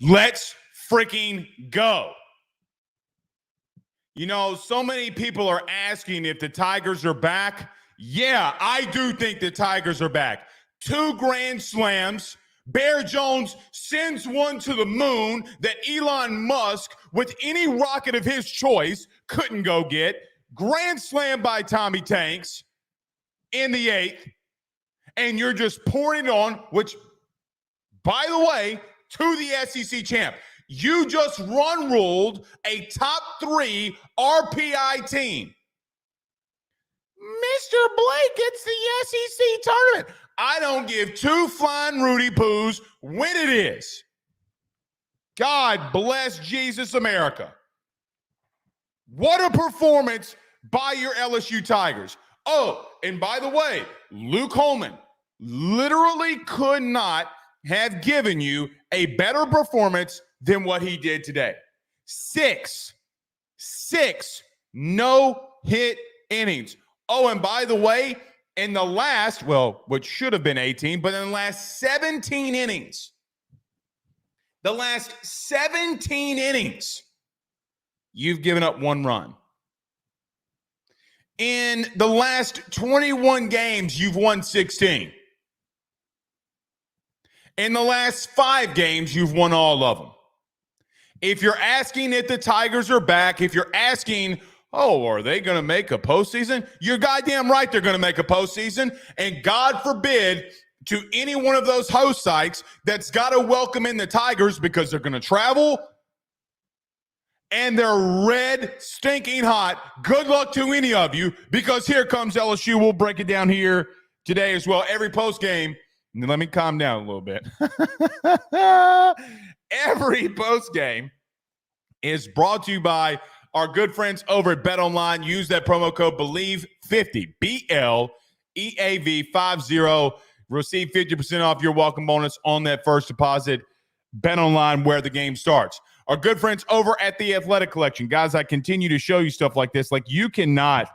Let's freaking go. You know, so many people are asking if the Tigers are back. Yeah, I do think the Tigers are back. 2 grand slams. Bear Jones sends one to the moon that Elon Musk, with any rocket of his choice, couldn't go get. Grand slam by Tommy Tanks in the 8th. And you're just pouring it on, which, by the way, to the SEC champ. You just ruled a top 3 RPI team. Mr. Blake, it's the SEC tournament. I don't give 2 flying Rudy Poos when it is. God bless Jesus America. What a performance by your LSU Tigers. Oh, and by the way, Luke Holman literally could not have given you a better performance than what he did today. 6 no-hit innings. Oh, and by the way, in the last, well, which should have been 18, but in the last 17 innings, you've given up 1 run. In the last 21 games, you've won 16. In the last 5 games, you've won all of them. If you're asking if the Tigers are back, if you're asking, oh, are they going to make a postseason? You're goddamn right they're going to make a postseason. And God forbid to any one of those host sites that's got to welcome in the Tigers because they're going to travel and they're red, stinking hot. Good luck to any of you, because here comes LSU. We'll break it down here today as well. Every post game. Let me calm down a little bit. Every post game is brought to you by our good friends over at BetOnline. Use that promo code BELIEVE50, BLEAV50. Receive 50% off your welcome bonus on that first deposit. BetOnline, where the game starts. Our good friends over at the Athletic Collection. Guys, I continue to show you stuff like this. Like, you cannot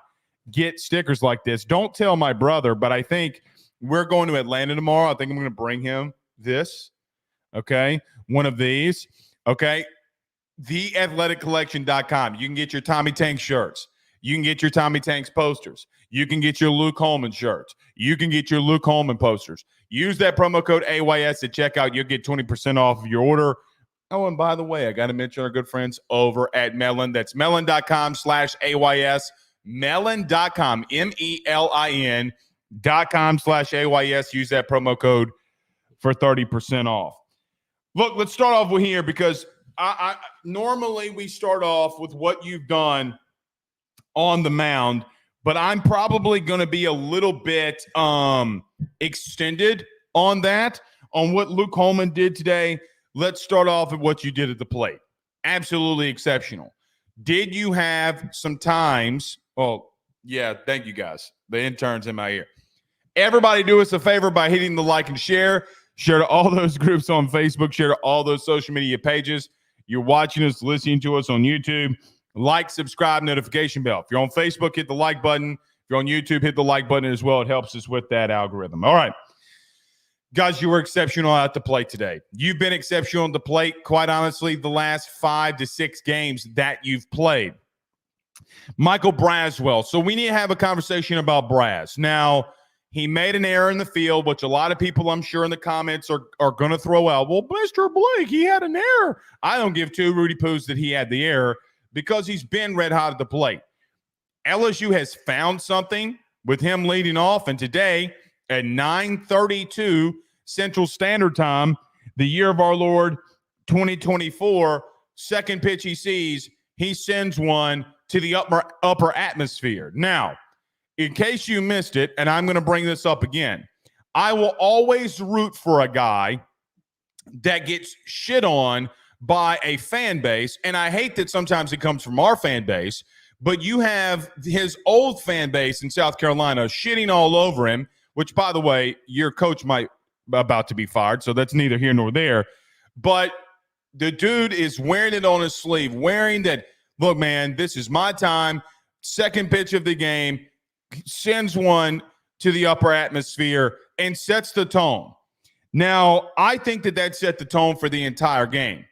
get stickers like this. Don't tell my brother, but I think we're going to Atlanta tomorrow. I think I'm going to bring him this, okay? One of these, okay? TheAthleticCollection.com. You can get your Tommy Tanks shirts. You can get your Tommy Tanks posters. You can get your Luke Holman shirts. You can get your Luke Holman posters. Use that promo code AYS at checkout. You'll get 20% off of your order. Oh, and by the way, I got to mention our good friends over at Melon. That's melon.com/AYS. Melon.com, MELIN.com/AYS. Use that promo code for 30% off. Look, let's start off with here, because I normally we start off with what you've done on the mound, but I'm probably going to be a little bit extended on that, on what Luke Holman did today. Let's start off at what you did at the plate. Absolutely exceptional. Did you have some times? Well, yeah, thank you guys. The interns in my ear. Everybody do us a favor by hitting the like and share. Share to all those groups on Facebook. Share to all those social media pages. You're watching us, listening to us on YouTube. Like, subscribe, notification bell. If you're on Facebook, hit the like button. If you're on YouTube, hit the like button as well. It helps us with that algorithm. All right. Guys, you were exceptional at the plate today. You've been exceptional at the plate, quite honestly, the last 5 to 6 games that you've played. Michael Braswell. So we need to have a conversation about Braz. Now, he made an error in the field, which a lot of people, I'm sure, in the comments are going to throw out. Well, Mr. Blake, he had an error. I don't give 2 Rudy Poos that he had the error, because he's been red hot at the plate. LSU has found something with him leading off, and today at 9:32 Central Standard Time, the year of our Lord 2024, second pitch he sees, he sends one to the upper atmosphere. Now, in case you missed it, and I'm going to bring this up again, I will always root for a guy that gets shit on by a fan base, and I hate that sometimes it comes from our fan base, but you have his old fan base in South Carolina shitting all over him, which, by the way, your coach might about to be fired, so that's neither here nor there. But the dude is wearing it on his sleeve, wearing that, look, man, this is my time, second pitch of the game, sends one to the upper atmosphere and sets the tone. Now, I think that set the tone for the entire game.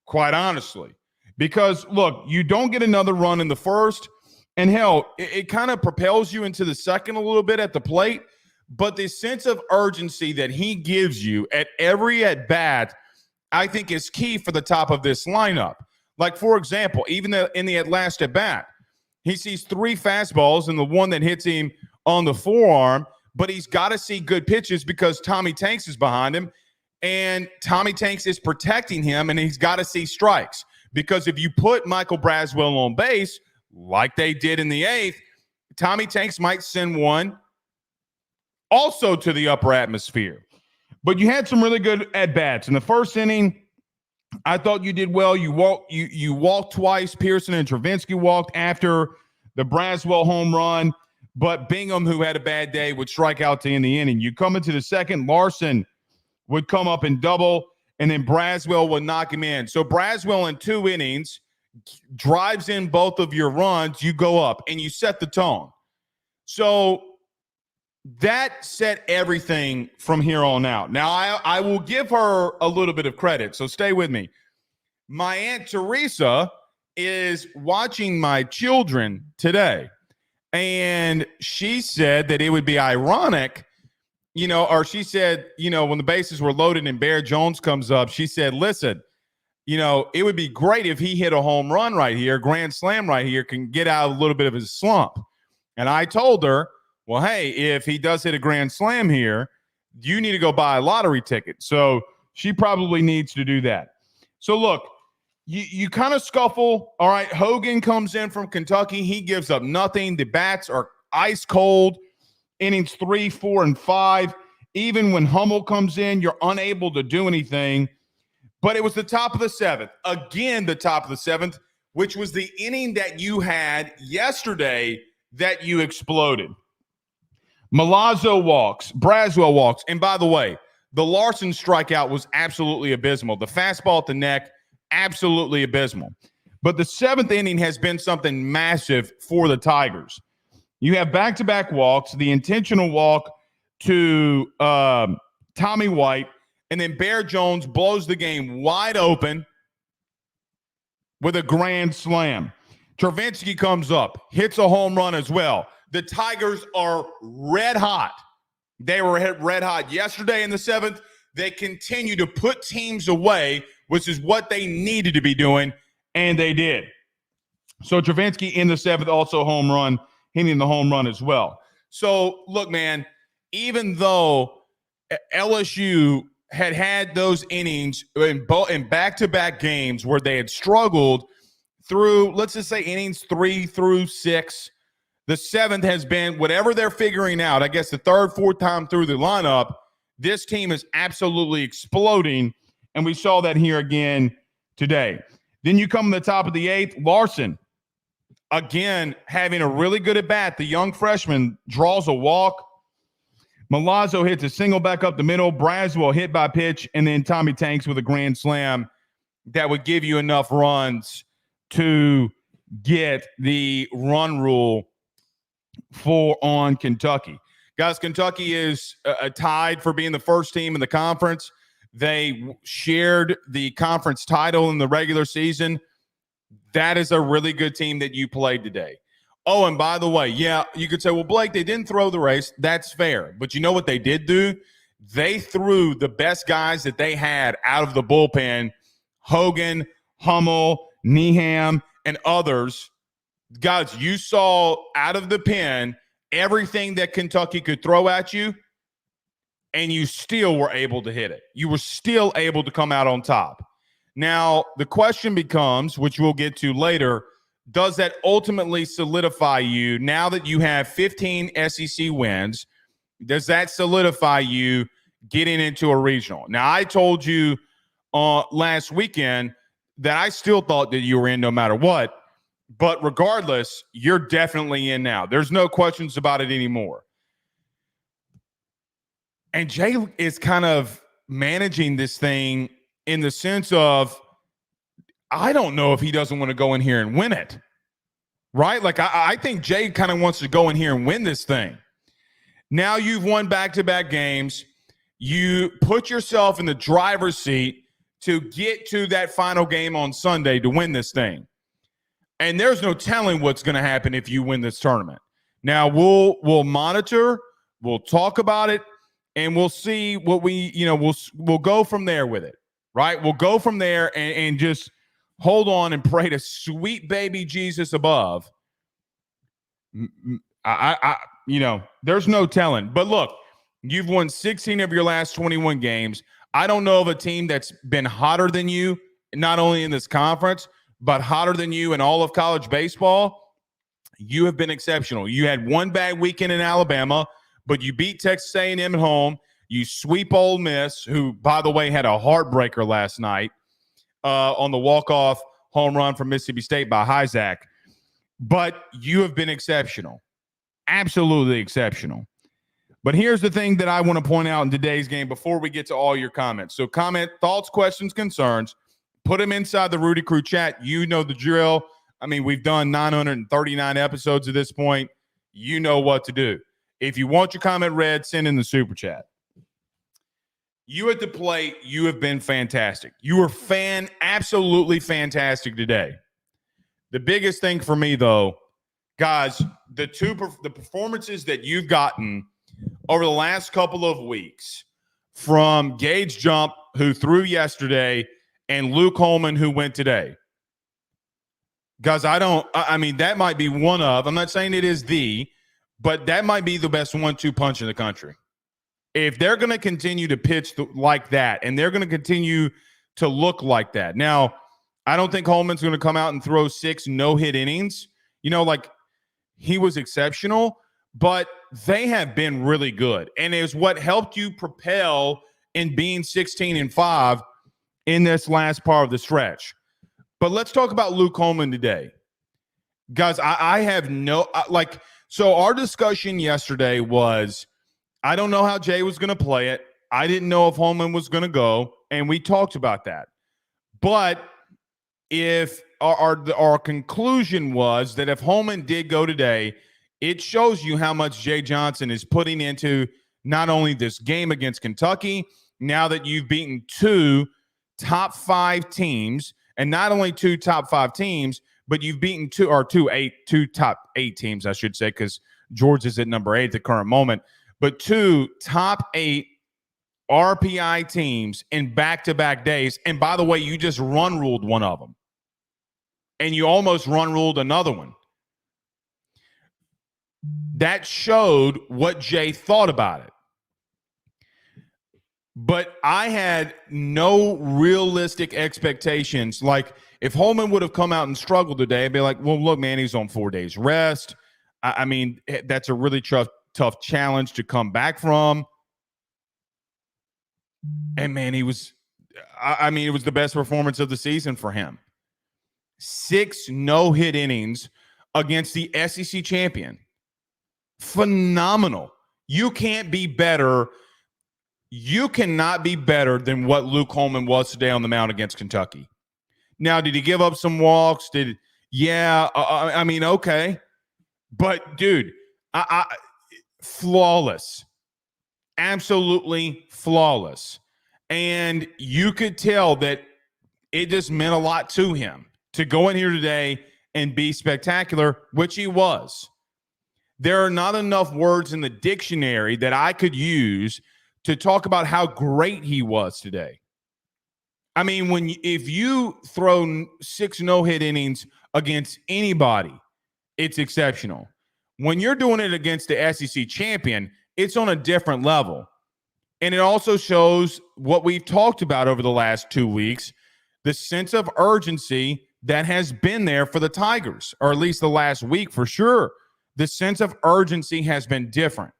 quite honestly. Because, look, you don't get another run in the first, and hell, it kind of propels you into the second a little bit at the plate. But the sense of urgency that he gives you at every at-bat, I think is key for the top of this lineup. Like, for example, even in the last at-bat, he sees 3 fastballs and the one that hits him on the forearm, but he's got to see good pitches because Tommy Tanks is behind him, and Tommy Tanks is protecting him, and he's got to see strikes. Because if you put Michael Braswell on base, like they did in the 8th, Tommy Tanks might send one also to the upper atmosphere. But you had some really good at-bats. In the first inning, I thought you did well. You walked twice. Pearson and Travinski walked after the Braswell home run. But Bingham, who had a bad day, would strike out to end the inning. You come into the second, Larson would come up and double, and then Braswell would knock him in. So Braswell in 2 innings drives in both of your runs. You go up, and you set the tone. So that set everything from here on out. Now, I will give her a little bit of credit, so stay with me. My Aunt Teresa is watching my children today, and she said that it would be ironic, or she said, when the bases were loaded and Bear Jones comes up, she said, listen, it would be great if he hit a home run right here, grand slam right here, can get out a little bit of his slump. And I told her, well, hey, if he does hit a grand slam here, you need to go buy a lottery ticket. So she probably needs to do that. So look, you kind of scuffle. All right, Hogan comes in from Kentucky. He gives up nothing. The bats are ice cold. Innings 3, 4, and 5. Even when Hummel comes in, you're unable to do anything. But it was the top of the 7th. Again, the top of the 7th, which was the inning that you had yesterday that you exploded. Milazzo walks, Braswell walks. And by the way, the Larson strikeout was absolutely abysmal. The fastball at the neck, absolutely abysmal. But the 7th inning has been something massive for the Tigers. You have back-to-back walks, the intentional walk to Tommy White, and then Bear Jones blows the game wide open with a grand slam. Travinski comes up, hits a home run as well. The Tigers are red hot. They were red hot yesterday in the 7th. They continue to put teams away, which is what they needed to be doing, and they did. So Travinski in the 7th, also home run, hitting the home run as well. So, look, man, even though LSU had those innings in back-to-back games where they had struggled through, let's just say, innings 3 through 6, the 7th has been whatever they're figuring out. I guess the 3rd, 4th time through the lineup, this team is absolutely exploding, and we saw that here again today. Then you come to the top of the 8th, Larson, again, having a really good at-bat. The young freshman draws a walk. Milazzo hits a single back up the middle. Braswell hit by pitch, and then Tommy Tanks with a grand slam that would give you enough runs to get the run rule on Kentucky. Guys, Kentucky is tied for being the first team in the conference. They shared the conference title in the regular season. That is a really good team that you played today. Oh, and by the way, yeah, you could say, well, Blake, they didn't throw the race. That's fair. But you know what they did do? They threw the best guys that they had out of the bullpen, Hogan, Hummel, Needham, and others. Guys, you saw out of the pen everything that Kentucky could throw at you, and you still were able to hit it. You were still able to come out on top. Now, the question becomes, which we'll get to later, does that ultimately solidify you now that you have 15 SEC wins? Does that solidify you getting into a regional? Now, I told you last weekend that I still thought that you were in no matter what. But regardless, you're definitely in now. There's no questions about it anymore. And Jay is kind of managing this thing in the sense of, I don't know if he doesn't want to go in here and win it. Right? Like, I think Jay kind of wants to go in here and win this thing. Now you've won back-to-back games. You put yourself in the driver's seat to get to that final game on Sunday to win this thing. And there's no telling what's going to happen if you win this tournament. Now, we'll monitor, we'll talk about it, and we'll see what we'll go from there with it, right? We'll go from there and just hold on and pray to sweet baby Jesus above. There's no telling. But look, you've won 16 of your last 21 games. I don't know of a team that's been hotter than you, not only in this conference, but hotter than you in all of college baseball. You have been exceptional. You had one bad weekend in Alabama, but you beat Texas A&M at home. You sweep Ole Miss, who, by the way, had a heartbreaker last night on the walk-off home run from Mississippi State by Hyzak. But you have been exceptional, absolutely exceptional. But here's the thing that I want to point out in today's game before we get to all your comments. So comment, thoughts, questions, concerns. Put them inside the Rudy Crew chat. You know the drill. I mean, we've done 939 episodes at this point. You know what to do. If you want your comment read, send in the super chat. You at the plate, you have been fantastic. You were absolutely fantastic today. The biggest thing for me, though, guys, the performances that you've gotten over the last couple of weeks from Gage Jump, who threw yesterday, and Luke Holman, who went today. Guys, that might be one of, I'm not saying it is but that might be the best 1-2 punch in the country. If they're going to continue to pitch like that, and they're going to continue to look like that. Now, I don't think Holman's going to come out and throw 6 no-hit innings. He was exceptional, but they have been really good. And it's what helped you propel in being 16-5 in this last part of the stretch. But let's talk about Luke Holman today. Guys, I have so our discussion yesterday was, I don't know how Jay was going to play it. I didn't know if Holman was going to go, and we talked about that. But if our conclusion was that if Holman did go today, it shows you how much Jay Johnson is putting into not only this game against Kentucky, now that you've beaten 2 top 5 teams, and not only 2 top 5 teams, but you've beaten 2 top 8 teams, I should say, because Georgia's at number 8 at the current moment, but 2 top 8 RPI teams in back-to-back days. And by the way, you just run ruled one of them, and you almost run ruled another one. That showed what Jay thought about it. But I had no realistic expectations. Like, if Holman would have come out and struggled today, I'd be like, well, look, man, he's on 4 days rest. I mean, that's a really tough challenge to come back from. And, man, it was the best performance of the season for him. 6 no-hit innings against the SEC champion. Phenomenal. You can't be better. You cannot be better than what Luke Holman was today on the mound against Kentucky. Now, did he give up some walks? Okay. But, dude, flawless. Absolutely flawless. And you could tell that it just meant a lot to him to go in here today and be spectacular, which he was. There are not enough words in the dictionary that I could use to talk about how great he was today. I mean, if you throw 6 no-hit innings against anybody, it's exceptional. When you're doing it against the SEC champion, it's on a different level. And it also shows what we've talked about over the last 2 weeks, the sense of urgency that has been there for the Tigers, or at least the last week for sure. The sense of urgency has been different.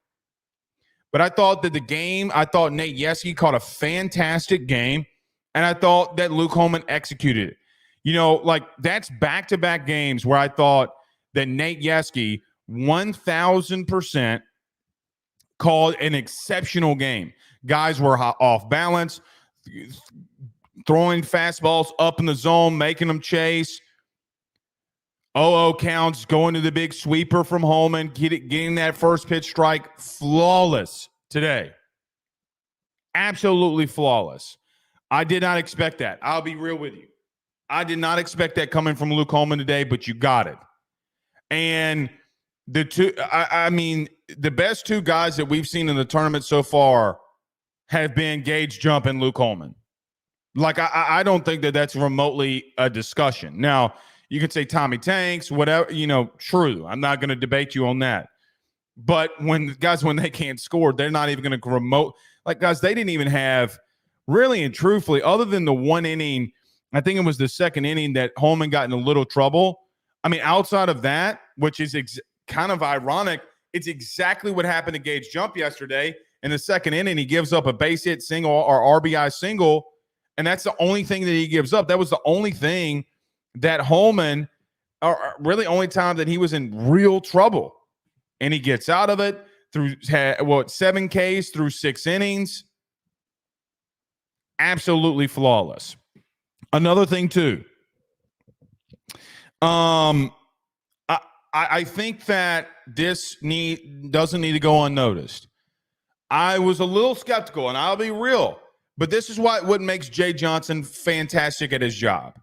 But I thought that Nate Yeskie caught a fantastic game, and I thought that Luke Holman executed it. That's back-to-back games where I thought that Nate Yeskie 1,000% called an exceptional game. Guys were off balance, throwing fastballs up in the zone, making them chase. 0-0 counts, going to the big sweeper from Holman, getting that first pitch strike. Flawless today. Absolutely flawless. I did not expect that. I'll be real with you. I did not expect that coming from Luke Holman today, but you got it. And the best two guys that we've seen in the tournament so far have been Gage Jump and Luke Holman. Like, I don't think that that's remotely a discussion. Now, you could say Tommy Tanks, whatever, true. I'm not going to debate you on that. But when they can't score, they're not even going to remote. Like, guys, they didn't even have, really and truthfully, other than the one inning, I think it was the second inning that Holman got in a little trouble. I mean, outside of that, which is kind of ironic, it's exactly what happened to Gage Jump yesterday. In the second inning, he gives up a base hit single or RBI single, and that's the only thing that he gives up. That was the only thing that Holman, or really only time that he was in real trouble. And he gets out of it through 7 Ks through 6 innings. Absolutely flawless. Another thing too. I think that this doesn't need to go unnoticed. I was a little skeptical, and I'll be real, but this is what makes Jay Johnson fantastic at his job.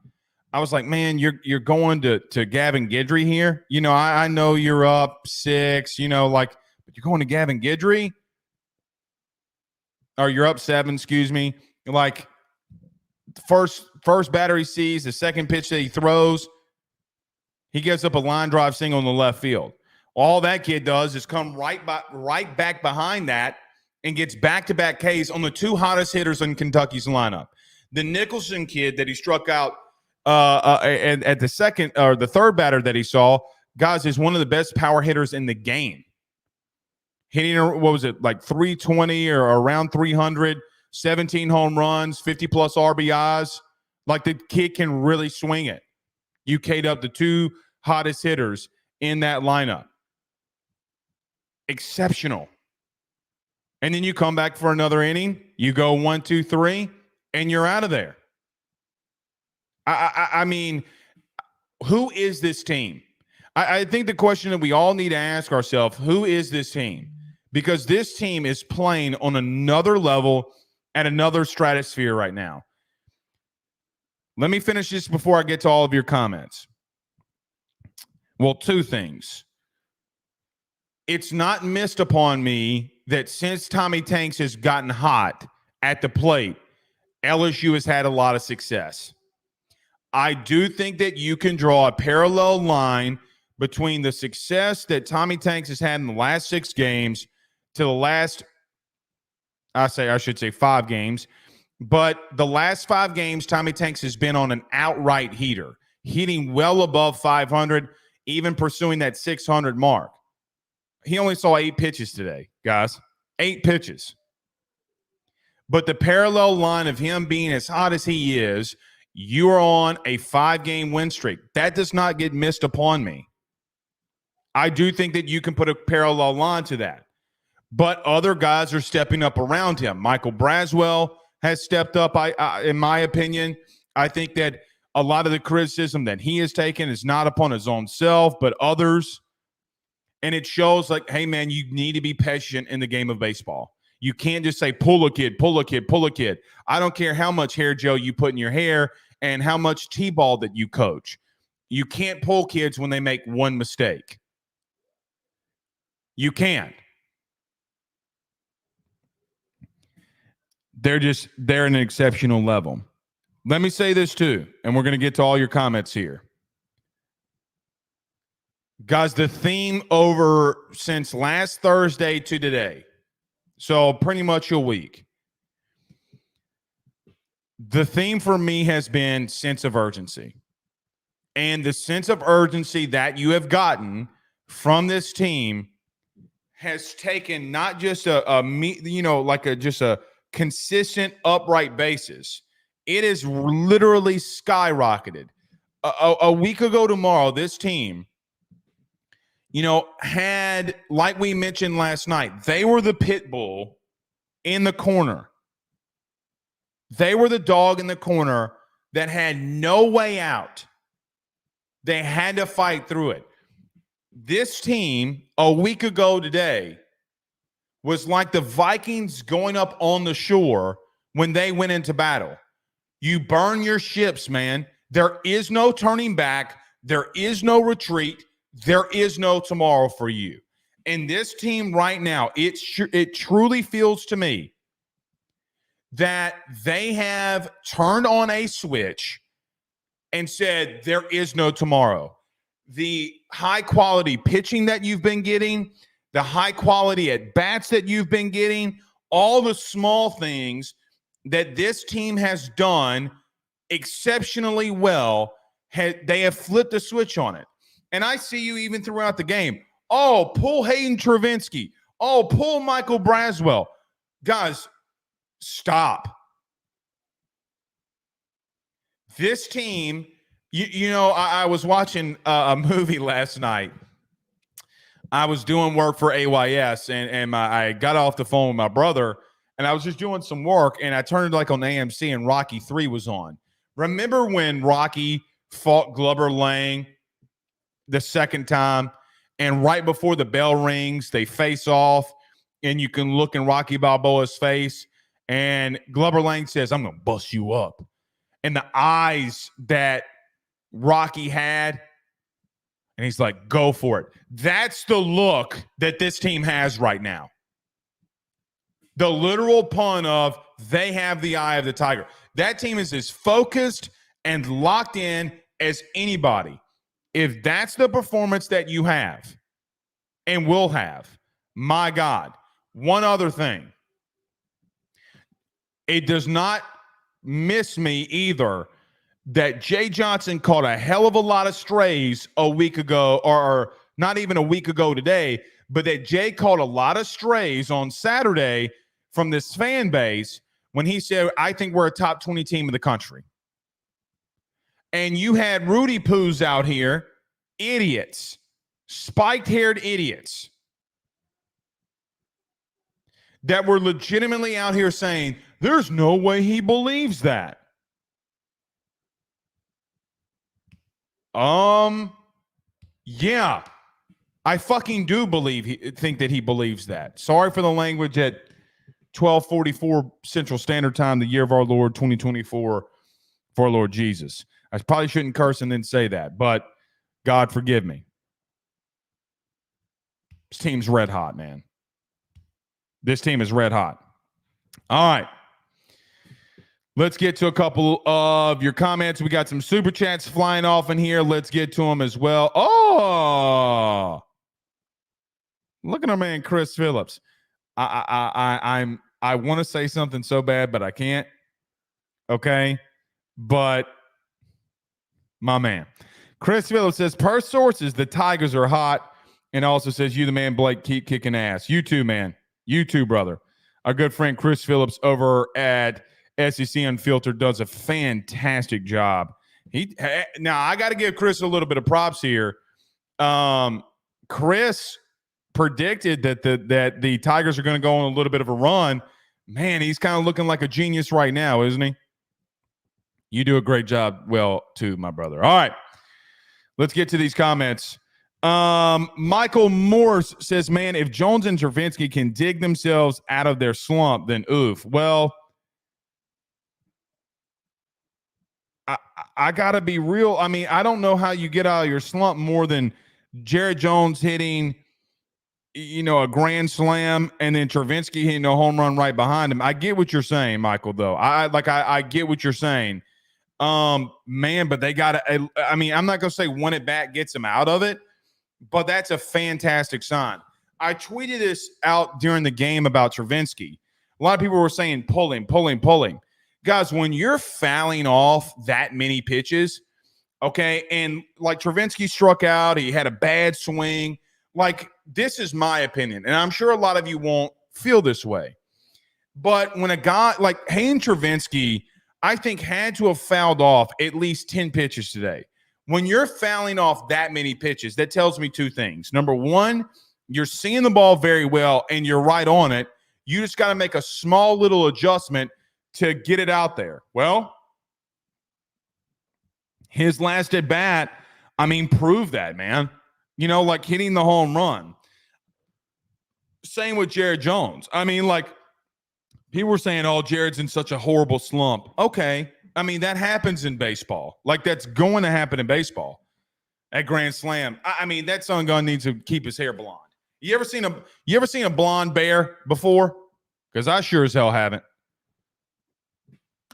I was like, man, you're going to Gavin Guidry here. I know you're up 6, but you're going to Gavin Guidry? Or you're up 7, excuse me. Like, first batter he sees, the second pitch that he throws, he gives up a line drive single in the left field. All that kid does is come right back behind that and gets back-to-back Ks on the 2 hottest hitters in Kentucky's lineup. The Nicholson kid that he struck out and at the second or the third batter that he saw, guys, is one of the best power hitters in the game. Hitting, what was it, like 320 or around 300, 17 home runs, 50-plus RBIs. Like, the kid can really swing it. You K'd up the 2 hottest hitters in that lineup. Exceptional. And then you come back for another inning. You go 1, 2, 3, and you're out of there. I mean, who is this team? I think the question that we all need to ask ourselves, who is this team? Because this team is playing on another level at another stratosphere right now. Let me finish this before I get to all of your comments. Well, 2 things. It's not missed upon me that since Tommy Tanks has gotten hot at the plate, LSU has had a lot of success. I do think that you can draw a parallel line between the success that Tommy Tanks has had in the last 6 games to the last, I should say 5 games. But the last 5 games, Tommy Tanks has been on an outright heater, hitting well above 500, even pursuing that 600 mark. He only saw 8 pitches today, guys. 8 pitches. But the parallel line of him being as hot as he is, you are on a 5-game win streak. That does not get missed upon me. I do think that you can put a parallel line to that. But other guys are stepping up around him. Michael Braswell has stepped up, in my opinion. I think that a lot of the criticism that he has taken is not upon his own self, but others. And it shows like, hey, man, you need to be patient in the game of baseball. You can't just say, pull a kid, pull a kid, pull a kid. I don't care how much hair gel you put in your hair and how much T-ball that you coach. You can't pull kids when they make one mistake. You can't. They're an exceptional level. Let me say this too, and we're going to get to all your comments here. Guys, the theme over since last Thursday to today, so pretty much a week, the theme for me has been sense of urgency. And the sense of urgency that you have gotten from this team has taken not just just a consistent upright basis. It is literally skyrocketed. A week ago tomorrow, this team, had, like we mentioned last night, they were the pit bull in the corner. They were the dog in the corner that had no way out. They had to fight through it. This team, a week ago today, was like the Vikings going up on the shore when they went into battle. You burn your ships, man. There is no turning back. There is no retreat. There is no tomorrow for you. And this team right now, it truly feels to me that they have turned on a switch and said, there is no tomorrow. The high quality pitching that you've been getting, the high quality at bats that you've been getting, all the small things that this team has done exceptionally well, they have flipped the switch on it. And I see you even throughout the game. Oh, pull Hayden Travinski. Oh, pull Michael Braswell. Guys, stop. This team, I was watching a movie last night. I was doing work for AYS, and I got off the phone with my brother, and I was just doing some work, and I turned like on AMC, and Rocky 3 was on. Remember when Rocky fought Clubber Lang the second time, and right before the bell rings, they face off, and you can look in Rocky Balboa's face, and Clubber Lang says, I'm going to bust you up. And the eyes that Rocky had, and he's like, go for it. That's the look that this team has right now. The literal pun of they have the eye of the tiger. That team is as focused and locked in as anybody. If that's the performance that you have and will have, my God, one other thing. It does not miss me either that Jay Johnson caught a hell of a lot of strays a week ago, or not even a week ago today, but that Jay caught a lot of strays on Saturday from this fan base when he said, I think we're a top 20 team in the country. And you had Rudy Poos out here, idiots, spiked-haired idiots that were legitimately out here saying, there's no way he believes that. Yeah, I fucking do think that he believes that. Sorry for the language at 12:44 Central Standard Time, the year of our Lord 2024, for our Lord Jesus. I probably shouldn't curse and then say that, but God forgive me. This team's red hot, man. This team is red hot. All right. Let's get to a couple of your comments. We got some super chats flying off in here. Let's get to them as well. Oh, look at our man Chris Phillips. I want to say something so bad, but I can't. Okay, but my man Chris Phillips says, per sources, the Tigers are hot, and also says, you the man, Blake, keep kicking ass. You too, man. You too, brother. Our good friend Chris Phillips over at SEC Unfiltered does a fantastic job. Now I got to give Chris a little bit of props here. Chris predicted that the Tigers are going to go on a little bit of a run. Man, he's kind of looking like a genius right now, isn't he? You do a great job, well, too, my brother. All right, let's get to these comments. Michael Morse says, man, if Jones and Travinski can dig themselves out of their slump, then oof. Well, I got to be real. I mean, I don't know how you get out of your slump more than Jared Jones hitting, a grand slam, and then Travinski hitting a home run right behind him. I get what you're saying, Michael, though. I get what you're saying. Man, but they got to, I mean, I'm not going to say one at bat gets them out of it, but that's a fantastic sign. I tweeted this out during the game about Travinski. A lot of people were saying, pull him. Guys, when you're fouling off that many pitches, okay, and like Travinski struck out, he had a bad swing. Like, this is my opinion, and I'm sure a lot of you won't feel this way. But when a guy like Hayden Travinski, I think, had to have fouled off at least 10 pitches today. When you're fouling off that many pitches, that tells me two things. Number one, you're seeing the ball very well, and you're right on it. You just got to make a small little adjustment to get it out there. Well, his last at bat, I mean, proved that, man. Like hitting the home run. Same with Jared Jones. I mean, like, people were saying, oh, Jared's in such a horrible slump. Okay, I mean, that happens in baseball. Like, that's going to happen in baseball at Grand Slam. I mean, that son gun needs to keep his hair blonde. You ever seen a blonde bear before? Because I sure as hell haven't.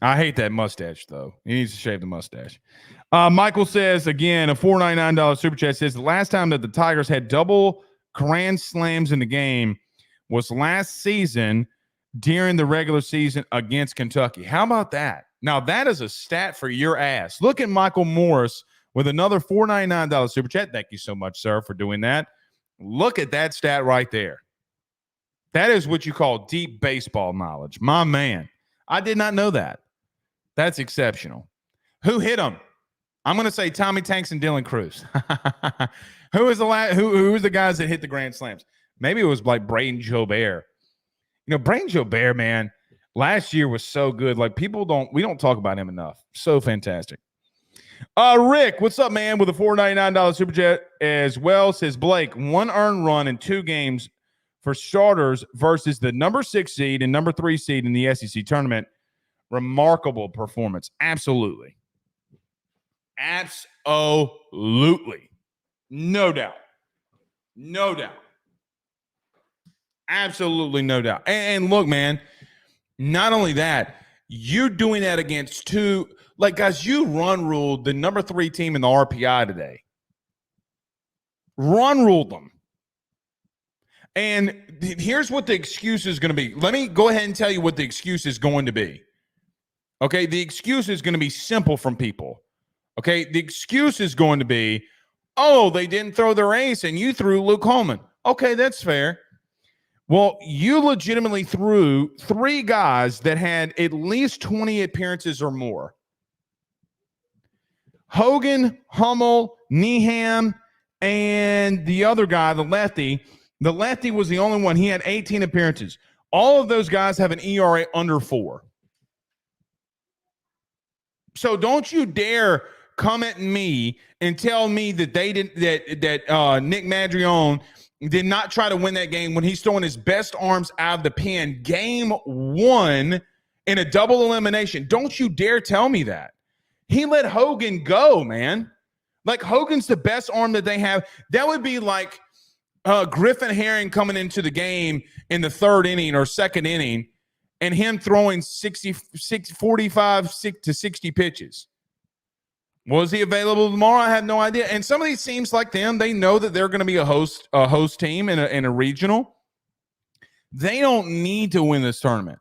I hate that mustache, though. He needs to shave the mustache. Michael says, again, a $4.99 super chat says, the last time that the Tigers had double grand slams in the game was last season during the regular season against Kentucky. How about that? Now, that is a stat for your ass. Look at Michael Morris with another $4.99 super chat. Thank you so much, sir, for doing that. Look at that stat right there. That is what you call deep baseball knowledge. My man. I did not know that. That's exceptional. Who hit him? I'm going to say Tommy Tanks and Dylan Cruz. Who was the guys that hit the grand slams? Maybe it was like Braden Jobert. You know, Braden Jobert, man, last year was so good. Like, we don't talk about him enough. So fantastic. Rick, what's up, man? With a $4.99 super chat as well. Says Blake, 1 earned run in 2 games for starters versus the number 6 seed and number 3 seed in the SEC tournament. Remarkable performance. Absolutely. Absolutely. No doubt. No doubt. Absolutely no doubt. And look, man, not only that, you're doing that against 2, like, guys, you run ruled the number 3 team in the RPI today. Run ruled them. And here's what the excuse is going to be. Let me go ahead and tell you what the excuse is going to be. Okay, the excuse is going to be simple from people. Okay, the excuse is going to be, oh, they didn't throw their ace and you threw Luke Holman. Okay, that's fair. Well, you legitimately threw 3 guys that had at least 20 appearances or more. Hogan, Hummel, Neeham, and the other guy, the lefty. The lefty was the only one. He had 18 appearances. All of those guys have an ERA under 4. So don't you dare come at me and tell me that they didn't that Nick Madrione did not try to win that game when he's throwing his best arms out of the pen. Game 1 in a double elimination. Don't you dare tell me that. He let Hogan go, man. Like, Hogan's the best arm that they have. That would be like Griffin Herring coming into the game in the 3rd inning or 2nd inning and him throwing 45 to 60 pitches. Was he available tomorrow? I have no idea. And some of these teams like them, they know that they're going to be a host team in a regional. They don't need to win this tournament.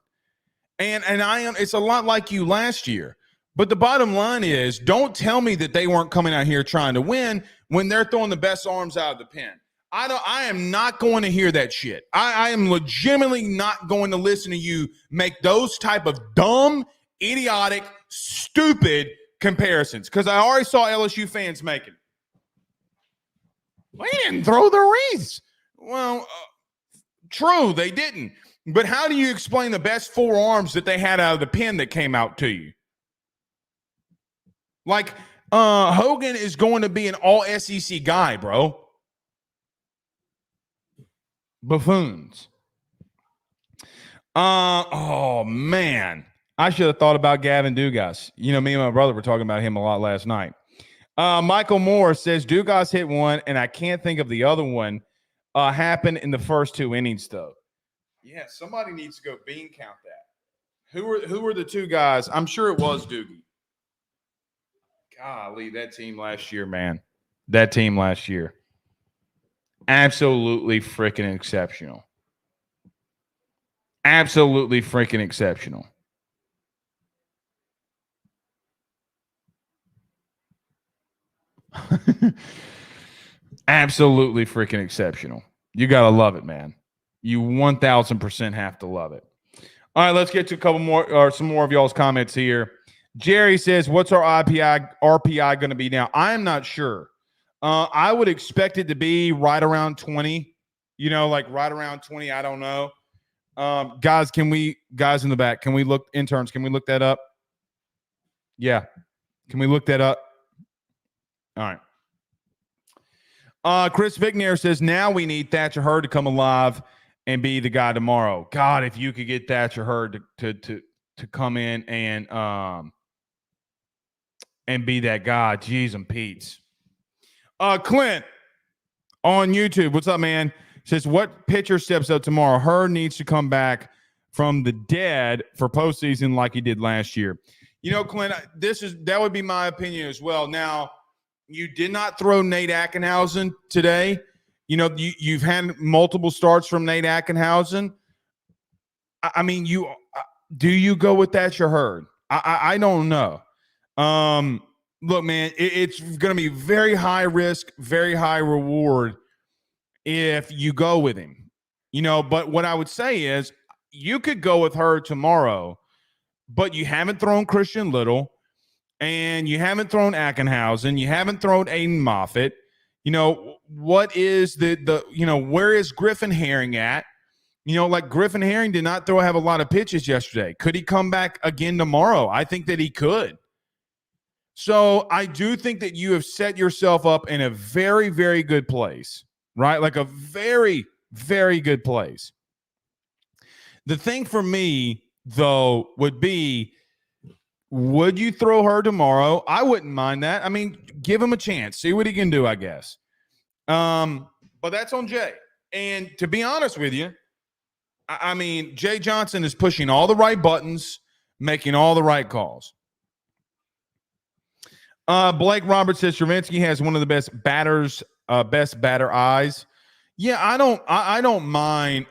And it's a lot like you last year. But the bottom line is, don't tell me that they weren't coming out here trying to win when they're throwing the best arms out of the pen. I am not going to hear that shit. I am legitimately not going to listen to you make those type of dumb, idiotic, stupid comparisons, because I already saw LSU fans making. They didn't throw the wreaths. Well, true, they didn't. But how do you explain the best 4 arms that they had out of the pen that came out to you? Like, Hogan is going to be an all-SEC guy, bro. Buffoons. Oh, man. I should have thought about Gavin Dugas. You know, me and my brother were talking about him a lot last night. Michael Moore says Dugas hit one, and I can't think of the other one. Happened in the first 2 innings, though. Yeah, somebody needs to go bean count that. Who were the 2 guys? I'm sure it was Doogie. Golly, that team last year, man. That team last year. Absolutely freaking exceptional. Absolutely freaking exceptional. Absolutely freaking exceptional. You got to love it, man. You 1,000% have to love it. All right, let's get to a couple more or some more of y'all's comments here. Jerry says, what's our RPI going to be now? I'm not sure. I would expect it to be right around 20, like right around 20. I don't know. Guys in the back, interns, can we look that up? Yeah. Can we look that up? All right. Chris Vignier says, now we need Thatcher Hurd to come alive and be the guy tomorrow. God, if you could get Thatcher Hurd to come in and and be that guy. Jeez and Pete's. Clint on YouTube. What's up, man? Says, what pitcher steps up tomorrow? Hurd needs to come back from the dead for postseason like he did last year. You know, Clint, that would be my opinion as well. Now, you did not throw Nate Ackenhausen today. You know, you've had multiple starts from Nate Ackenhausen. I mean, do you go with that? You're Hurd. I don't know. Look, man, it's going to be very high risk, very high reward if you go with him. You know, but what I would say is you could go with Hurd tomorrow, but you haven't thrown Christian Little, and you haven't thrown Ackenhausen, you haven't thrown Aiden Moffitt. You know, what is where is Griffin Herring at? You know, like Griffin Herring did not have a lot of pitches yesterday. Could he come back again tomorrow? I think that he could. So I do think that you have set yourself up in a very, very good place, right? Like a very, very good place. The thing for me, though, would be, would you throw her tomorrow? I wouldn't mind that. I mean, give him a chance. See what he can do, I guess. But that's on Jay. And to be honest with you, I mean, Jay Johnson is pushing all the right buttons, making all the right calls. Blake Roberts says Stravinsky has one of the best batter eyes. Yeah, I don't mind.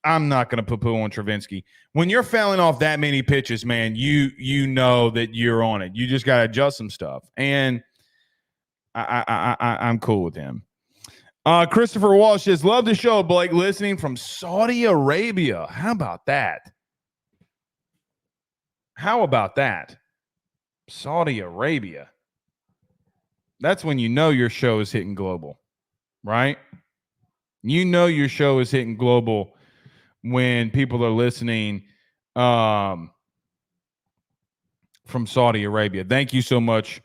I'm not going to poo-poo on Stravinsky. When you're fouling off that many pitches, man, you know that you're on it. You just got to adjust some stuff, and I'm cool with him. Christopher Walsh says, love the show, Blake, listening from Saudi Arabia. How about that? Saudi Arabia. That's when you know your show is hitting global, right? You know your show is hitting global when people are listening from Saudi Arabia. Thank you so much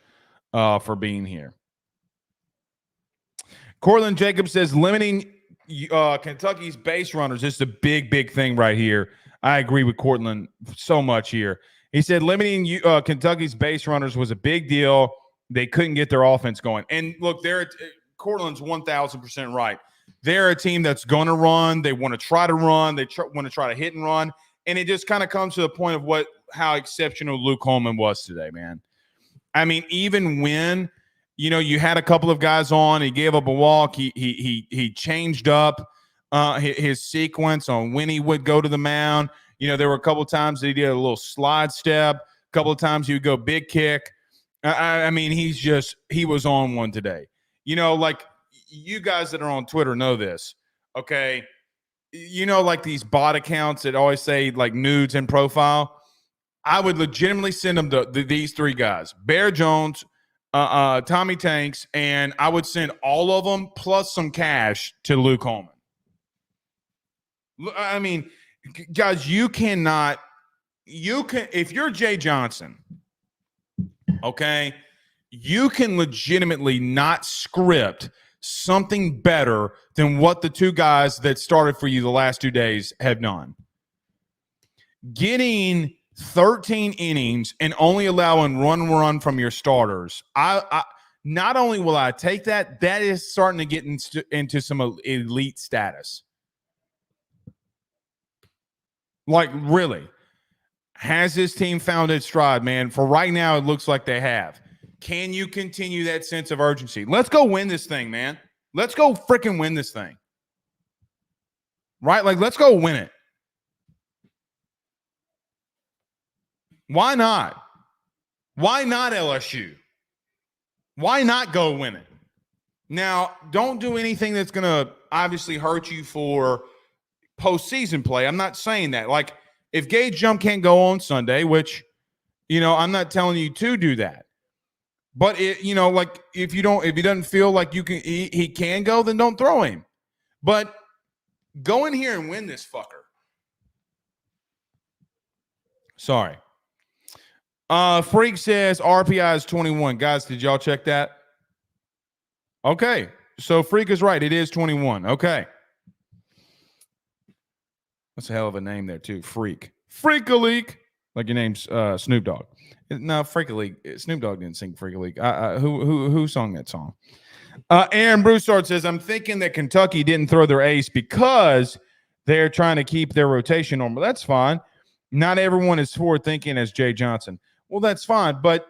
for being here. Cortland Jacobs says limiting Kentucky's base runners is the big thing right here. I agree with Cortland so much here. He said limiting Kentucky's base runners was a big deal. They couldn't get their offense going. And look, Cortland's 1,000% right. They're a team that's going to run. They want to try to run. They want to try to hit and run. And it just kind of comes to the point of how exceptional Luke Holman was today, man. I mean, even when, you know, you had a couple of guys on, he gave up a walk. He changed up his sequence on when he would go to the mound. You know, there were a couple of times that he did a little slide step. A couple of times he would go big kick. I mean, he was on one today. You know, like you guys that are on Twitter know this, okay? You know, like these bot accounts that always say like nudes in profile. I would legitimately send them these three guys: Bear Jones, Tommy Tanks, and I would send all of them plus some cash to Luke Holman. I mean, guys, if you're Jay Johnson, okay, you can legitimately not script something better than what the two guys that started for you the last 2 days have done. Getting 13 innings and only allowing one run from your starters. I not only will I take that is starting to get into some elite status. Like, really, has this team found its stride, man? For right now, it looks like they have. Can you continue that sense of urgency? Let's go win this thing, man. Let's go freaking win this thing. Right? Like, let's go win it. Why not? Why not LSU? Why not go win it? Now, don't do anything that's going to obviously hurt you for postseason play. I'm not saying that. Like, if Gage Jump can't go on Sunday, which, you know, I'm not telling you to do that. But you know, like if he doesn't feel like he can go, then don't throw him. But go in here and win this fucker. Sorry. Freak says RPI is 21. Guys, did y'all check that? Okay. So Freak is right. It is 21. Okay. That's a hell of a name there, too. Freak. Freak-a-leak. Like your name's Snoop Dogg. No, Freaky League. Snoop Dogg didn't sing Freaky League. Who sung that song? Aaron Broussard says, I'm thinking that Kentucky didn't throw their ace because they're trying to keep their rotation normal. That's fine. Not everyone is forward thinking as Jay Johnson. Well, that's fine. But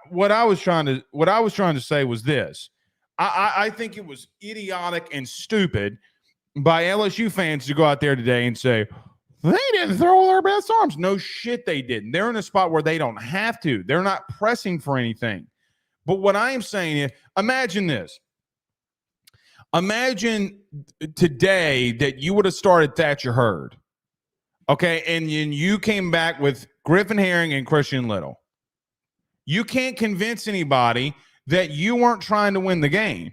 what I was trying to say was this. I think it was idiotic and stupid by LSU fans to go out there today and say, they didn't throw their best arms. No shit, they didn't. They're in a spot where they don't have to. They're not pressing for anything. But what I am saying is, imagine this. Imagine today that you would have started Thatcher Hurd, okay, and you came back with Griffin Herring and Christian Little. You can't convince anybody that you weren't trying to win the game.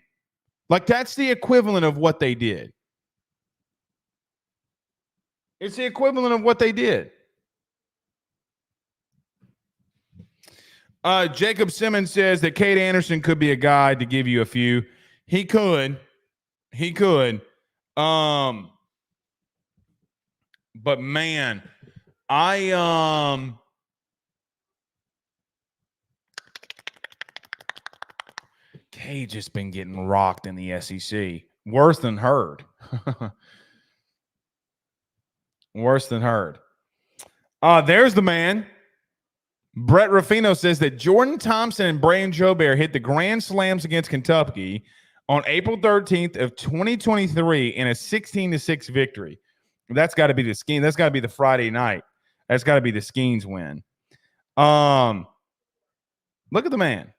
Like, that's the equivalent of what they did. It's the equivalent of what they did. Jacob Simmons says that Cade Anderson could be a guy to give you a few. He could. But man, Cade just been getting rocked in the SEC. Worse than Hurd. Worse than Hurd. There's the man. Brett Ruffino says that Jordan Thompson and Braden Jobert hit the grand slams against Kentucky on April 13th of 2023 in a 16-6 victory. That's got to be the Skeens. That's got to be the Friday night. That's got to be the Skeens win. Look at the man.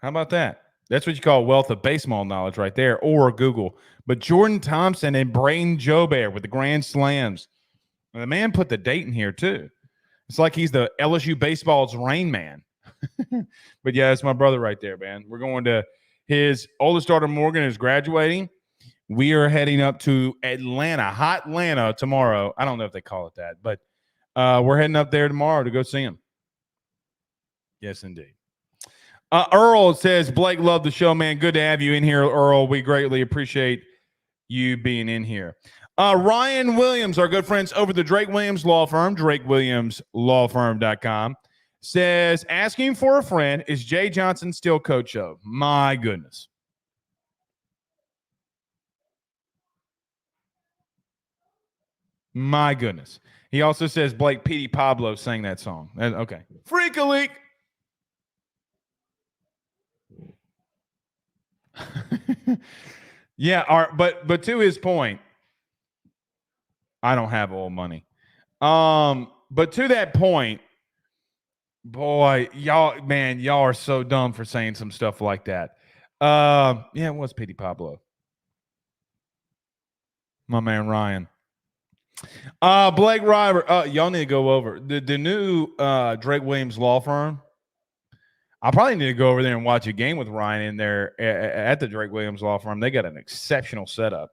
How about that? That's what you call wealth of baseball knowledge right there, or Google. But Jordan Thompson and Braden Jobert with the grand slams. And the man put the date in here too. It's like he's the LSU baseball's Rain Man. But yeah, it's my brother right there, man. We're going to his oldest daughter, Morgan, is graduating. We are heading up to Atlanta, hot Atlanta tomorrow. I don't know if they call it that, but we're heading up there tomorrow to go see him. Yes, indeed. Earl says, Blake, love the show, man. Good to have you in here, Earl. We greatly appreciate you being in here. Ryan Williams, our good friends over the Drake Williams Law Firm, drakewilliamslawfirm.com, says, asking for a friend, is Jay Johnson still coach of? My goodness. My goodness. He also says Blake Petey Pablo sang that song. Okay. Freak a leak. Yeah, but to his point, I don't have old money. But to that point, boy, y'all are so dumb for saying some stuff like that. Yeah, it was Petey Pablo. My man Ryan. Blake Ryber, y'all need to go over the new Drake Williams Law Firm. I probably need to go over there and watch a game with Ryan in there at the Drake Williams Law Firm. They got an exceptional setup.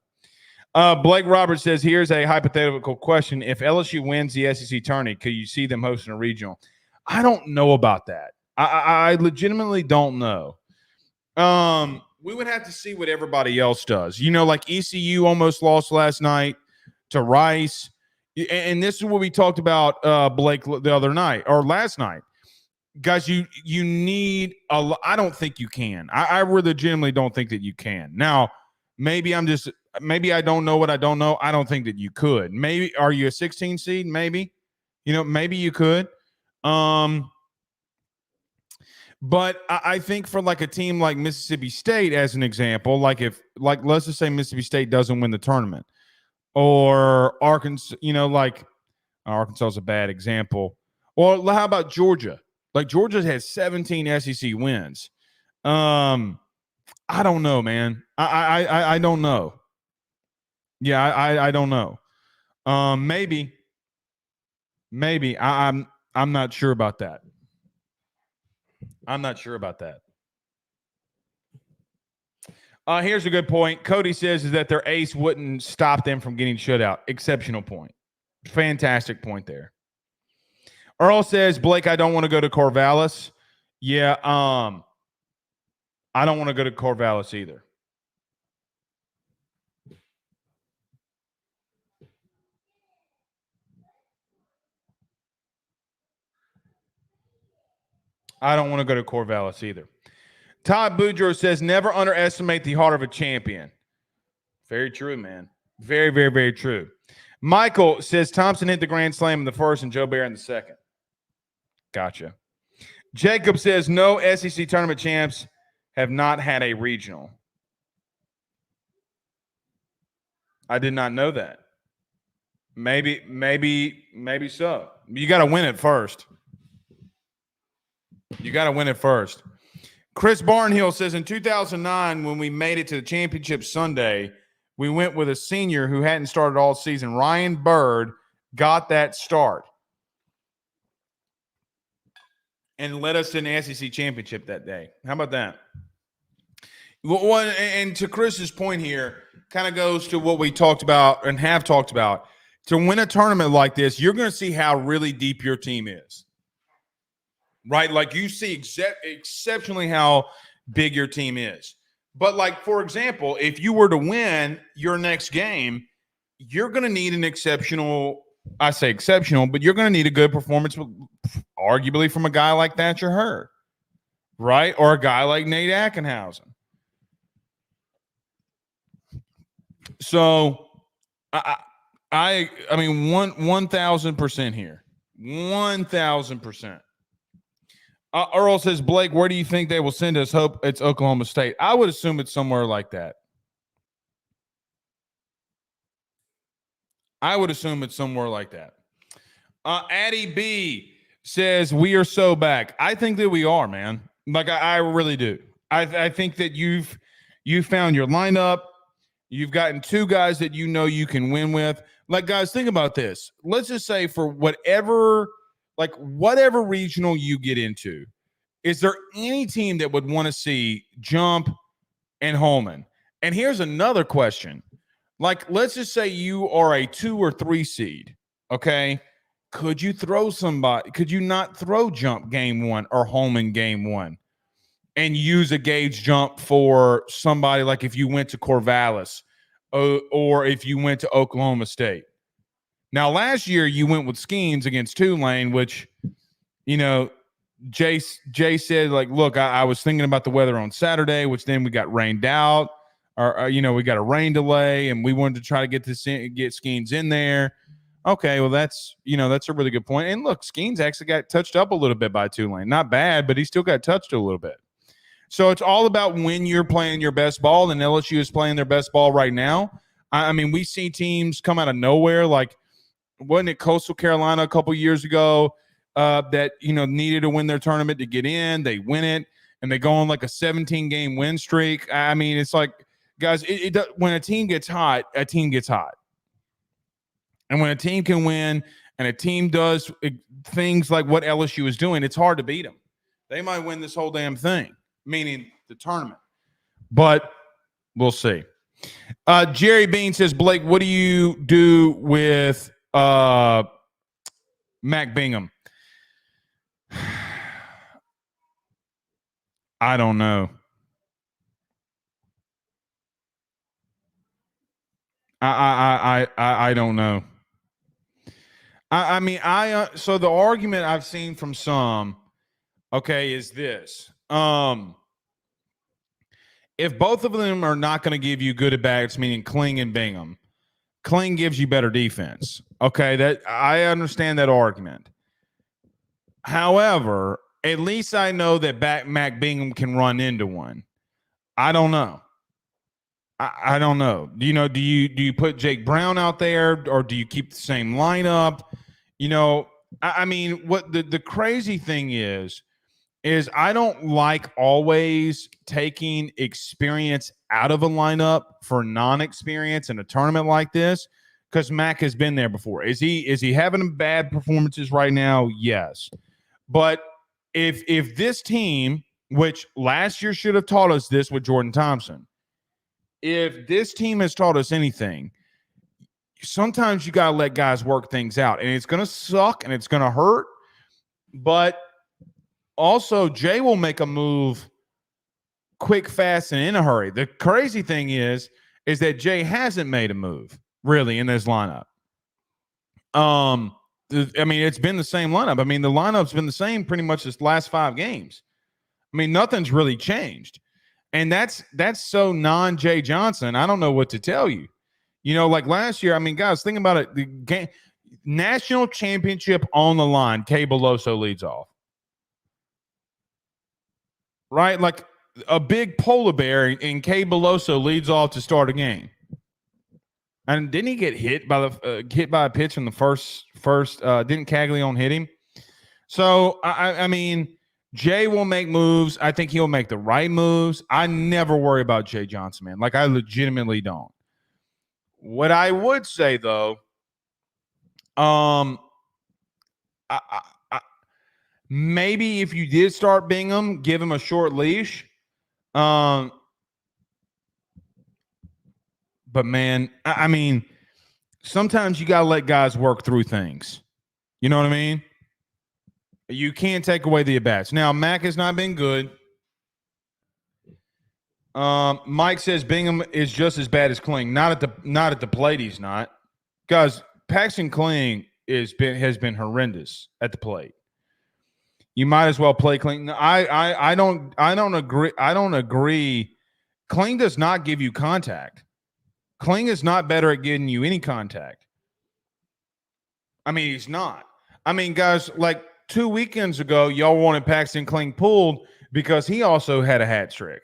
Blake Roberts says, here's a hypothetical question. If LSU wins the SEC tourney, could you see them hosting a regional? I don't know about that. I legitimately don't know. We would have to see what everybody else does. You know, like ECU almost lost last night to Rice. And this is what we talked about, Blake, the other night or last night. Guys, you need a. I don't think you can. I really legitimately don't think that you can. Now, maybe I don't know what I don't know. I don't think that you could. Maybe are you a 16 seed? Maybe, maybe you could. But I think for like a team like Mississippi State, as an example, let's just say Mississippi State doesn't win the tournament, or Arkansas, Arkansas is a bad example. Or how about Georgia? Like Georgia has 17 SEC wins. I don't know, man. I don't know. Yeah, I don't know. Maybe. I'm not sure about that. I'm not sure about that. Here's a good point. Cody says is that their ace wouldn't stop them from getting shut out. Exceptional point. Fantastic point there. Earl says, Blake, I don't want to go to Corvallis. Yeah, I don't want to go to Corvallis either. I don't want to go to Corvallis either. Todd Boudreaux says, never underestimate the heart of a champion. Very true, man. Very, very, very true. Michael says, Thompson hit the grand slam in the first and Joe Barry in the second. Gotcha. Jacob says, no SEC tournament champs have not had a regional. I did not know that. Maybe so. You got to win it first. Chris Barnhill says, in 2009, when we made it to the championship Sunday, we went with a senior who hadn't started all season. Ryan Bird got that start and led us to an SEC championship that day. How about that? Well, and to Chris's point here, kind of goes to what we talked about and have talked about. To win a tournament like this, you're going to see how really deep your team is, right? Like you see exceptionally how big your team is. But like, for example, if you were to win your next game, you're going to need an exceptional, I say exceptional, but you're going to need a good performance, arguably from a guy like Thatcher Hurd, right? Or a guy like Nate Ackenhausen. So I mean, 1,000% here. 1,000%. Earl says, Blake, where do you think they will send us? Hope it's Oklahoma State. I would assume it's somewhere like that. Addie B says, we are so back. I think that we are, man. Like, I really do. I think that you've found your lineup. You've gotten two guys that you know you can win with. Like, guys, think about this. Let's just say for whatever regional you get into, is there any team that would want to see Jump and Holman? And here's another question. Like, let's just say you are a 2 or 3 seed, okay? Could you throw somebody? Could you not throw Jump game 1 or Holman game 1 and use a Gage Jump for somebody like if you went to Corvallis or if you went to Oklahoma State? Now, last year you went with Skeens against Tulane, which, you know, Jay said, like, look, I was thinking about the weather on Saturday, which then we got rained out, or we got a rain delay, and we wanted to try to get Skeens in there. Okay, well, that's a really good point. And look, Skeens actually got touched up a little bit by Tulane. Not bad, but he still got touched a little bit. So it's all about when you're playing your best ball, and LSU is playing their best ball right now. I mean, we see teams come out of nowhere, like, wasn't it Coastal Carolina a couple years ago that, needed to win their tournament to get in? They win it, and they go on like a 17-game win streak. I mean, it's like, guys, when a team gets hot, a team gets hot. And when a team can win and a team does things like what LSU is doing, it's hard to beat them. They might win this whole damn thing, meaning the tournament. But we'll see. Jerry Bean says, Blake, what do you do with Mac Bingham? I don't know. I don't know. So the argument I've seen from some, okay, is this. If both of them are not going to give you good at bats, meaning Kling and Bingham, Kling gives you better defense. Okay, that I understand that argument. However, at least I know that Mac Bingham can run into one. I don't know. I don't know. Do you put Jake Brown out there, or do you keep the same lineup? I mean, what the crazy thing is I don't like always taking experience out of a lineup for non-experience in a tournament like this, because Mac has been there before. Is he having bad performances right now? Yes. But if this team, which last year should have taught us this with Jordan Thompson, if this team has taught us anything, sometimes you got to let guys work things out. And it's going to suck and it's going to hurt. But also, Jay will make a move quick, fast, and in a hurry. The crazy thing is that Jay hasn't made a move, really, in this lineup. I mean, it's been the same lineup. I mean, the lineup's been the same pretty much this last 5 games. I mean, nothing's really changed. And that's so non-Jay Johnson. I don't know what to tell you. You know, like last year, I mean, guys, think about it. The game, national championship on the line, Kay Beloso leads off. Right? Like a big polar bear, and Kay Beloso leads off to start a game. And didn't he get hit by a pitch in the first? Didn't Caglione hit him? So I mean, Jay will make moves. I think he'll make the right moves. I never worry about Jay Johnson, man. Like I legitimately don't. What I would say though, I, maybe if you did start Bingham, give him a short leash. But man, I mean, sometimes you gotta let guys work through things. You know what I mean? You can't take away the at-bats. Now, Mac has not been good. Mike says Bingham is just as bad as Kling. Not at the plate, he's not. Guys, Paxton Kling has been horrendous at the plate. You might as well play Kling. I don't agree. I don't agree. Kling does not give you contact. Kling is not better at getting you any contact. I mean, he's not. I mean, guys, like 2 weekends ago, y'all wanted Paxton Kling pulled because he also had a hat trick.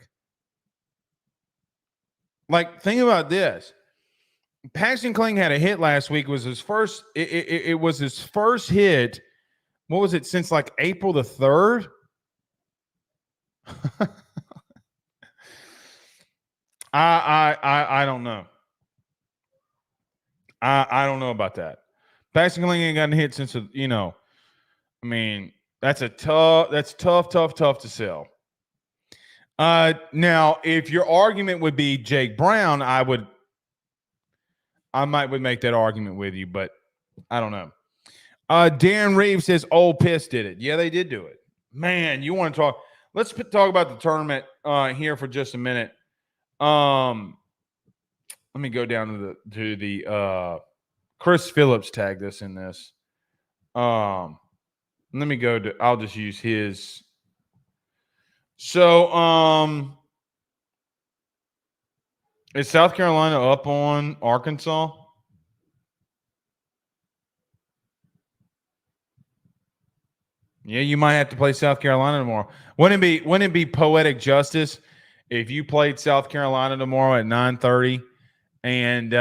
Like, think about this. Paxton Kling had a hit last week. It was his first. It was his first hit. What was it since like April the 3rd? I don't know. I don't know about that. Paxton Kling ain't gotten hit since I mean, that's tough to sell. Now, if your argument would be Jake Brown, I might make that argument with you, but I don't know. Darren Reeves says Ole Piss did it. Yeah, they did do it. Man, you want to talk? Let's talk about the tournament here for just a minute. Let me go down to the Chris Phillips tagged us in this. Let me go to. I'll just use his. So, is South Carolina up on Arkansas? Yeah, you might have to play South Carolina tomorrow. Wouldn't it be poetic justice if you played South Carolina tomorrow at 9:30 and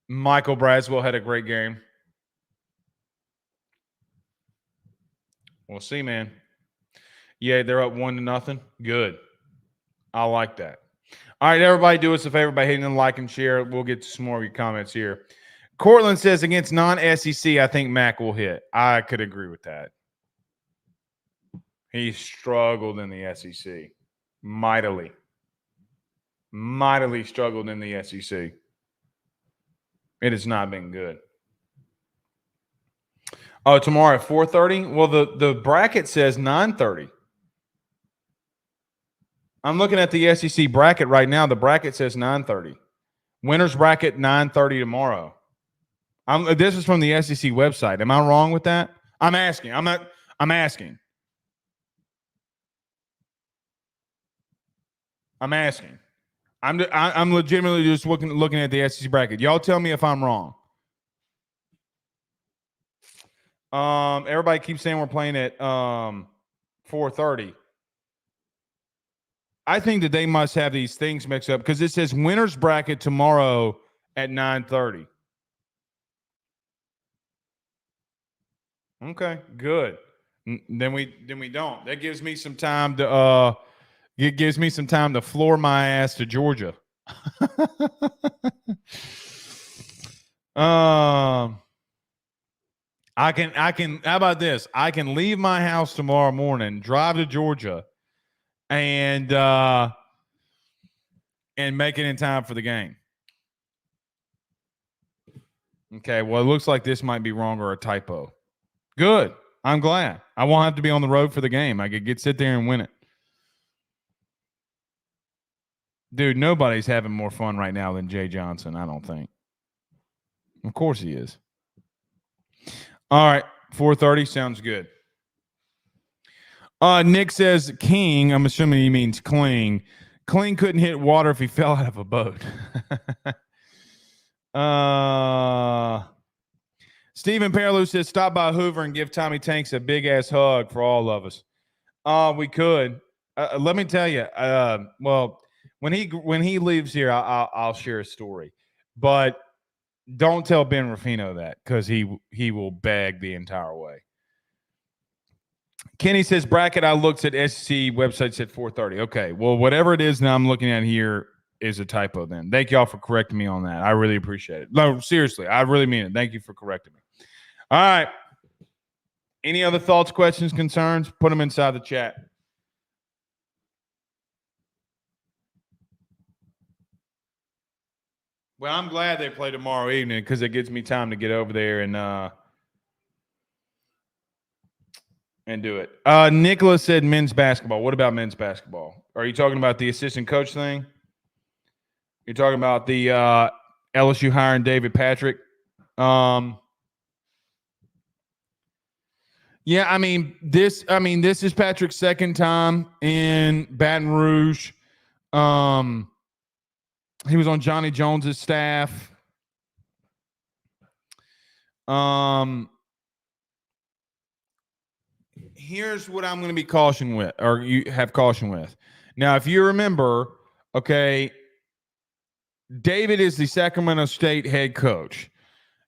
Michael Braswell had a great game? We'll see, man. Yeah, they're up 1-0. Good. I like that. All right, everybody, do us a favor by hitting the like and share. We'll get to some more of your comments here. Cortland says against non-SEC, I think Mac will hit. I could agree with that. He struggled in the SEC. Mightily struggled in the SEC. It has not been good. Oh, tomorrow at 4:30? Well, the bracket says 9:30. I'm looking at the SEC bracket right now. The bracket says 9:30. Winners bracket 9:30 tomorrow. This is from the SEC website. Am I wrong with that? I'm asking. I'm asking. I'm legitimately just looking at the SEC bracket. Y'all tell me if I'm wrong. Everybody keeps saying we're playing at 4:30. I think that they must have these things mixed up because it says winners bracket tomorrow at 9:30. Okay, good. Then we don't. That gives me some time to floor my ass to Georgia. I can how about this? I can leave my house tomorrow morning, drive to Georgia, and make it in time for the game. Okay, well, it looks like this might be wrong or a typo. Good. I'm glad. I won't have to be on the road for the game. I could sit there and win it. Dude, nobody's having more fun right now than Jay Johnson, I don't think. Of course he is. All right, 4:30 sounds good. Nick says King. I'm assuming he means Kling. Kling couldn't hit water if he fell out of a boat. Stephen Perlew says stop by Hoover and give Tommy Tanks a big ass hug for all of us. We could. Let me tell you. Well, when he leaves here, I'll share a story. But don't tell Ben Ruffino that because he will beg the entire way. Kenny says bracket. I looked at SEC websites at 4:30. Okay, well, whatever it is now I'm looking at here is a typo. Then thank y'all for correcting me on that. I really appreciate it. No, seriously, I really mean it. Thank you for correcting me. All right. Any other thoughts, questions, concerns? Put them inside the chat. Well, I'm glad they play tomorrow evening because it gives me time to get over there and do it. Nicholas said men's basketball. What about men's basketball? Are you talking about the assistant coach thing? You're talking about the LSU hiring David Patrick? Yeah, I mean this is Patrick's second time in Baton Rouge. He was on Johnny Jones's staff. Here's what I'm going to be caution with, or you have caution with. Now, if you remember, okay, David is the Sacramento State head coach.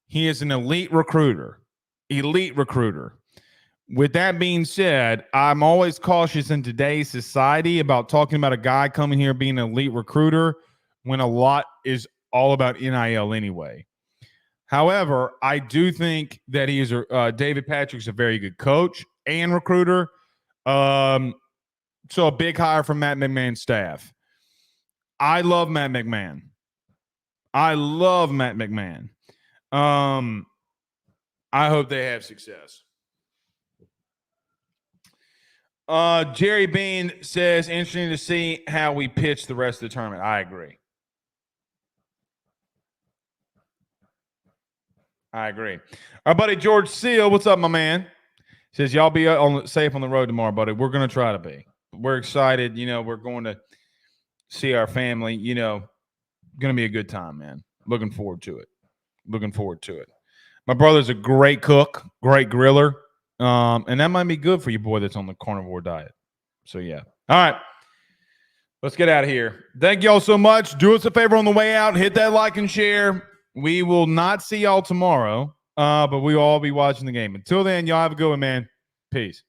He is an elite recruiter. With that being said, I'm always cautious in today's society about talking about a guy coming here being an elite recruiter when a lot is all about NIL anyway. However, I do think that he is David Patrick's a very good coach and recruiter. So a big hire from Matt McMahon's staff. I love Matt McMahon. I hope they have success. Jerry Bean says, interesting to see how we pitch the rest of the tournament. I agree. Our buddy George Seal, what's up, my man? Says, y'all be safe on the road tomorrow, buddy. We're going to try to be. We're excited. We're going to see our family. Going to be a good time, man. Looking forward to it. My brother's a great cook, great griller. And that might be good for your boy that's on the carnivore diet. So, yeah. All right. Let's get out of here. Thank y'all so much. Do us a favor on the way out. Hit that like and share. We will not see y'all tomorrow, but we will all be watching the game. Until then, y'all have a good one, man. Peace.